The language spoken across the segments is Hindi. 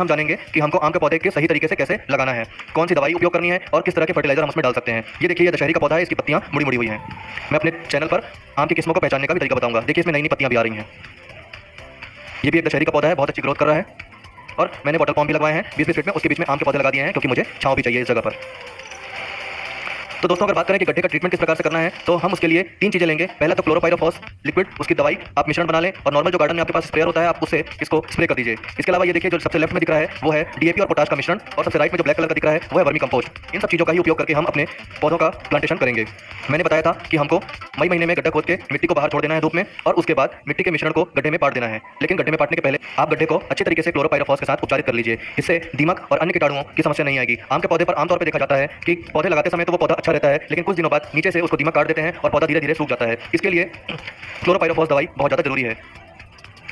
हम जानेंगे कि हमको आम के पौधे के सही तरीके से कैसे लगाना है, कौन सी दवाई उपयोग करनी है और किस तरह के फर्टिलाइजर हम उसमें डाल सकते हैं। ये देखिए, ये दशहरी का पौधा है, इसकी पत्तियां मुड़ी मुड़ी हुई हैं। मैं अपने चैनल पर आम की किस्मों को पहचानने का भी तरीका बताऊंगा। देखिए, इसमें नई नई पत्तियां भी आ रही हैं। ये भी एक दशहरी का पौधा है, बहुत अच्छी ग्रोथ कर रहा है और मैंने वाटर पॉम्प भी लगवाए हैं 20-20 फीट में, उसके बीच में आम के पौधे लगा दिए हैं क्योंकि मुझे छांव भी चाहिए इस जगह पर। तो दोस्तों, अगर बात करें कि गड्ढे का ट्रीटमेंट किस प्रकार से करना है, तो हम उसके लिए 3 चीज़ें लेंगे। पहला तो क्लोरोपाइरोफॉस लिक्विड, उसकी दवाई आप मिश्रण बना लें और नॉर्मल जो गार्डन में आपके पास स्प्रेयर होता है आप उससे इसको स्प्रे कर दीजिए। इसके अलावा ये देखिए, जो सबसे लेफ्ट में दिख रहा है वो है डीएपी और पोटाश का मिश्रण और सबसे राइट में जो ब्लैक कलर का दिख रहा है वो है वर्मी कंपोस्ट। इन सब चीज़ों का ही उपयोग करके हम अपने पौधों का प्लांटेशन करेंगे। मैंने बताया था कि हमको मई महीने में गड्ढा खोद के मिट्टी को बाहर छोड़ देना है धूप में और उसके बाद मिट्टी के मिश्रण को गड्ढे में पाट देना है। लेकिन गड्ढे में पाटने के पहले आप गड्ढे को अच्छे तरीके से क्लोरोपाइरोफॉस के साथ उपचारित कर लीजिए। इससे दीमक और अन्य कीटाणुओं की समस्या नहीं आएगी। आम के पौधे पर आमतौर पर देखा जाता है कि पौधे लगाते समय तो वो पौधा अच्छा रहता है, लेकिन कुछ दिनों बाद नीचे से उसको दीमक काट देते हैं और पौधा धीरे धीरे सूख जाता है। इसके लिए क्लोरोपाइरोफॉस दवाई बहुत ज़्यादा जरूरी है।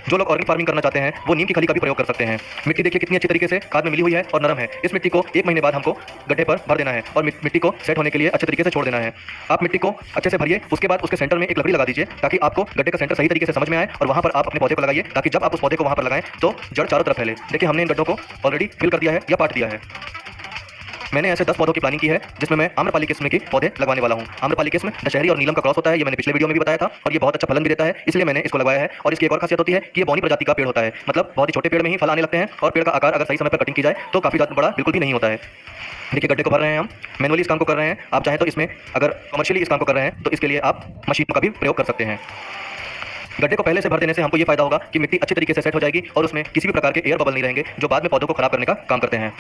जो लोग ऑर्गेनिक फार्मिंग करना चाहते हैं वो नीम की खली का भी प्रयोग कर सकते हैं। मिट्टी देखिए कितनी अच्छी तरीके से खाद में मिली हुई है और नरम है। इस मिट्टी को 1 महीने बाद हमको गड्ढे पर भर देना है और मिट्टी को सेट होने के लिए अच्छे तरीके से छोड़ देना है। आप मिट्टी को अच्छे से भरिए, उसके बाद उसके सेंटर में एक लकड़ी लगा दीजिए ताकि आपको गड्ढे का सेंटर सही तरीके से समझ में आए और वहाँ पर आप अपने पौधे को लगाइए ताकि जब आप उस पौधे को वहाँ पर लगाएं तो जड़ चारों तरफ फैले। देखिए, हमने इन गड्ढों को ऑलरेडी फिल कर दिया है या पाट दिया है। मैंने ऐसे 10 पौधों की प्लानिंग की है जिसमें मैं आम्रपाली किस्म के पौधे लगवाने वाला हूँ। आम्रपाली किस्म दशहरी और नीलम का क्रॉस होता है, ये मैंने पिछले वीडियो में भी बताया था और ये बहुत अच्छा फलन भी देता है, इसलिए मैंने इसको लगवाया है। और इसकी एक और खासियत होती है कि ये बौनी प्रजाति का पेड़ होता है, मतलब बहुत ही छोटे पेड़ में ही फल आने लगते हैं और पेड़ का आकार अगर सही समय पर कटिंग की जाए तो काफ़ी ज़्यादा बड़ा बिल्कुल भी नहीं होता है। देखिए, गड्ढे को भर रहे हैं हम, मैनुअली इस काम को कर रहे हैं। आप चाहें तो इसमें अगर कमर्शियली इस काम को कर रहे हैं तो इसके लिए आप मशीन का भी प्रयोग कर सकते हैं। गड्ढे को पहले से भर देने से हमको ये फायदा होगा कि मिट्टी अच्छी तरीके से सेट हो जाएगी और उसमें किसी भी प्रकार के एयर बबल नहीं रहेंगे जो बाद में पौधों को खराब करने का काम करते हैं।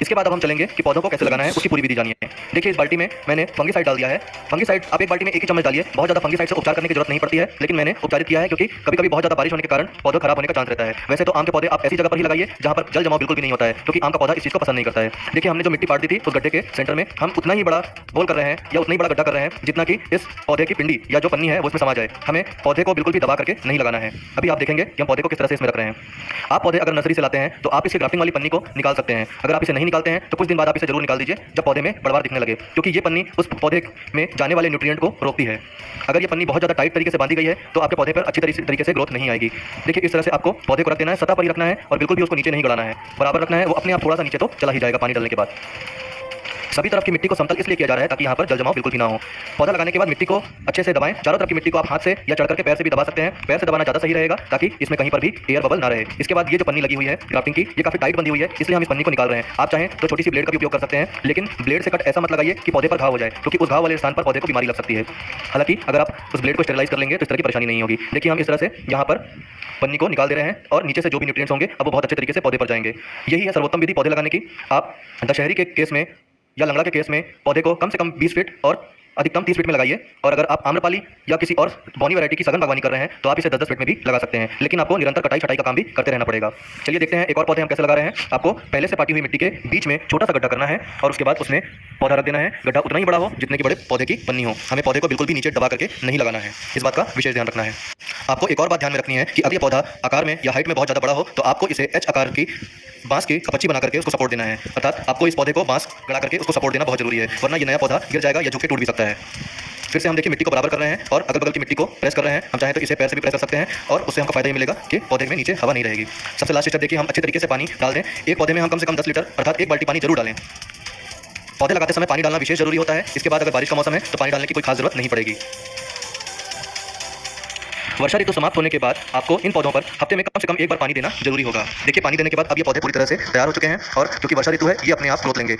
इसके बाद अब हम चलेंगे कि पौधों को कैसे लगाना है, उसकी पूरी विधि जानिए। देखिए, इस बाल्टी में मैंने फंगीसाइड डाल दिया है। फंगीसाइड आप एक बाल्टी में 1 ही चम्मच डालिए। बहुत ज़्यादा फंगीसाइड से उपचार करने की जरूरत नहीं पड़ती है, लेकिन मैंने उपचारित किया है क्योंकि कभी कभी बहुत ज़्यादा बारिश होने के कारण पौधे खराब होने का चांस रहता है। वैसे तो आम के पौधे आप ऐसी जगह पर ही लगाइए जहाँ पर जल जमाव बिल्कुल भी नहीं होता है, क्योंकि आम का पौधा इस चीज़ को पसंद नहीं करता है। देखिए, हमने जो मिट्टी पाट दी थी उस गड्ढे के सेंटर में हम उतना ही बड़ा बोल कर रहे हैं या उतना ही बड़ा गड्ढा कर रहे हैं जितना कि इस पौधे की पिंडी या जो पन्नी है वो उसमें समा जाए। हमें पौधे को बिल्कुल भी दबा करके नहीं लगाना है। अभी आप देखेंगे कि हम पौधे को किस तरह से इसमें रख रहे हैं। आप पौधे अगर नर्सरी से लाते हैं तो आप इसकी ग्राफ्टिंग वाली पन्नी को निकाल सकते हैं। अगर आप इसे नहीं निकालते हैं तो कुछ दिन बाद आप इसे जरूर निकाल दीजिए जब पौधे में बड़वार दिखने लगे, क्योंकि ये पन्नी उस पौधे में जाने वाले न्यूट्रिएंट को रोकती है। अगर ये पन्नी बहुत ज़्यादा टाइट तरीके से बांधी गई है तो आपके पौधे पर अच्छी तरीके से ग्रोथ नहीं आएगी। देखिए, इस तरह से आपको पौधे को रख देना है, सतह पर ही रखना है और बिल्कुल भी उसको नीचे नहीं गड़ाना है, बराबर रखना है। वो अपने आप थोड़ा सा नीचे तो चला ही जाएगा पानी डालने के बाद। सभी तरफ की मिट्टी को समतल इसलिए किया जा रहा है ताकि यहाँ पर जल जमाव बिल्कुल भी ना हो। पौधा लगाने के बाद मिट्टी को अच्छे से दबाएं। चारों तरफ की मिट्टी को आप हाथ से या चढ़ करके पैर से भी दबा सकते हैं। पैर से दबाना ज़्यादा सही रहेगा ताकि इसमें कहीं पर भी एयर बबल ना रहे। इसके बाद ये जो पन्नी लगी हुई है ग्राफ्टिंग की, ये काफ़ी टाइट बंधी हुई है, इसलिए हम इस पन्नी को निकाल रहे हैं। आप चाहें तो छोटी सी ब्लेड का भी उपयोग कर सकते हैं, लेकिन ब्लेड से कट ऐसा मत लगाइए कि पौधे पर घाव हो जाए, क्योंकि उस घाव वाले स्थान पर पौधे को बीमारी लग सकती है। हालांकि अगर आप उस ब्लेड को स्टेरिलाइज कर लेंगे तो इस तरह की परेशानी नहीं होगी। देखिए, हम इस तरह से यहाँ पर पन्नी को निकाल दे रहे हैं और नीचे से जो भी न्यूट्रिएंट्स होंगे अब वो बहुत अच्छे तरीके से पौधे पर जाएंगे। यही है सर्वोत्तम विधि पौधे लगाने की। आप दशहरी के केस में या लंगड़ा के केस में पौधे को कम से कम 20 फीट और अधिकतम 30 फीट में लगाइए। और अगर आप आम्रपाली या किसी और बौनी वैरायटी की सघन बागवानी कर रहे हैं तो आप इसे 10-10 फीट में भी लगा सकते हैं, लेकिन आपको निरंतर कटाई छटाई का काम भी करते रहना पड़ेगा। चलिए देखते हैं एक और पौधे हम कैसे लगा रहे हैं। आपको पहले से पाटी हुई मिट्टी के बीच में छोटा सा गड्ढा करना है और उसके बाद उसमें पौधा रख देना है। गड्ढा उतना ही बड़ा हो जितने की बड़े पौधे की पन्नी हो। हमें पौधे को बिल्कुल भी नीचे दबा करके नहीं लगाना है, इस बात का विशेष ध्यान रखना है। आपको एक और बात ध्यान में रखनी है कि अगर ये पौधा आकार में या हाइट में बहुत ज़्यादा बड़ा हो तो आपको इसे एच आकार की बांस की कपच्ची बना करके उसको सपोर्ट देना है। अर्थात आपको इस पौधे को बांस गड़ा करके उसको सपोर्ट देना बहुत जरूरी है, वरना ये नया पौधा गिर जाएगा या झुक के टूट भी सकता है। फिर से हम देखिए मिट्टी को बराबर कर रहे हैं और अगल बगल की मिट्टी को प्रेस कर रहे हैं। हम चाहें तो इसे पैर से भी प्रेस कर सकते हैं और उससे हमको फायदा ये मिलेगा कि पौधे में नीचे हवा नहीं रहेगी। सबसे लास्ट स्टेप देखिए, हम अच्छे तरीके से पानी डाल दें। एक पौधे में हम कम से कम 10 लीटर अर्थात 1 बाल्टी पानी जरूर डालें। पौधे लगाते समय पानी डालना विशेष जरूरी होता है। इसके बाद अगर बारिश का मौसम है तो पानी डालने की कोई खास जरूरत नहीं पड़ेगी। वर्षा ऋतु समाप्त होने के बाद आपको इन पौधों पर हफ्ते में कम से कम 1 बार पानी देना जरूरी होगा। देखिए, पानी देने के बाद अब ये पौधे पूरी तरह से तैयार हो चुके हैं और क्योंकि वर्षा ऋतु है ये अपने आप ग्रोथ लेंगे।